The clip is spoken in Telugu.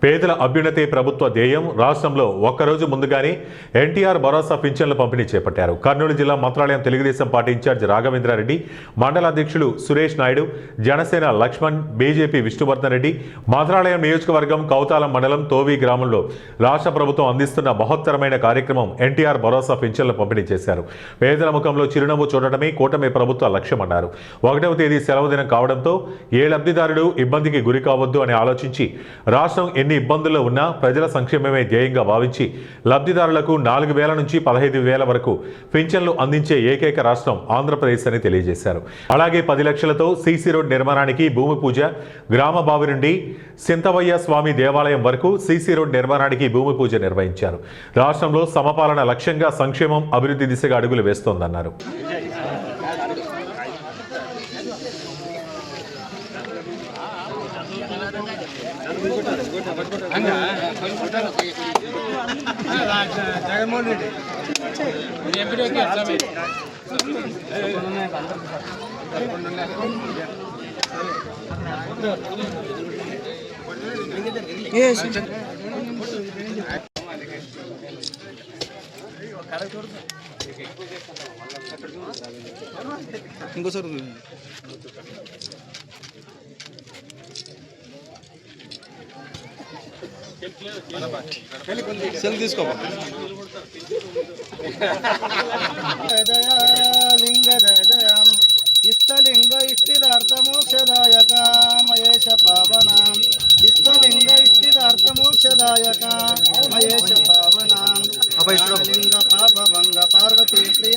పేదల అభ్యున్నతే ప్రభుత్వ ధ్యేయం. రాష్ట్రంలో ఒక్కరోజు ముందుగానే ఎన్టీఆర్ భరోసా పింఛన్ల పంపిణీ చేపట్టారు. కర్నూలు జిల్లా మంత్రాలయం తెలుగుదేశం పార్టీ ఇన్ఛార్జ్ రాఘవేంద్రారెడ్డి, మండల అధ్యక్షులు సురేష్ నాయుడు, జనసేన లక్ష్మణ్, బీజేపీ విష్ణువర్ధన్ రెడ్డి మంత్రాలయం నియోజకవర్గం కౌతాలం మండలం తోవి గ్రామంలో రాష్ట్ర ప్రభుత్వం అందిస్తున్న మహత్తరమైన కార్యక్రమం ఎన్టీఆర్ భరోసా పింఛన్ల పంపిణీ చేశారు. పేదల ముఖంలో చిరునవ్వు చూడటమే కూటమి ప్రభుత్వ లక్ష్యమన్నారు. 1వ తేదీ సెలవు దినం కావడంతో ఏ లబ్ధిదారుడు ఇబ్బందికి గురి కావద్దు అని ఆలోచించి రాష్ట్రం ఎన్ని ఇబ్బందుల్లో ఉన్నా ప్రజల సంక్షేమమే ధ్యేయంగా భావించి లబ్ధిదారులకు 4,000 నుంచి 15,000 వరకు పింఛన్లు అందించే ఏకైక రాష్ట్రం ఆంధ్రప్రదేశ్ అని తెలియజేశారు. అలాగే 10 లక్షలతో సీసీ రోడ్ నిర్మాణానికి భూమి పూజ, గ్రామ బావి నుండి సింతవయ్య స్వామి దేవాలయం వరకు సీసీ రోడ్ నిర్మాణానికి భూమి పూజ నిర్వహించారు. రాష్ట్రంలో సమపాలన లక్ష్యంగా సంక్షేమం అభివృద్ధి దిశగా అడుగులు వేస్తోందన్నారు. జగన్మోహన్ రెడ్డి ఇంకోసారి సెల్ తీసుకో. లింగ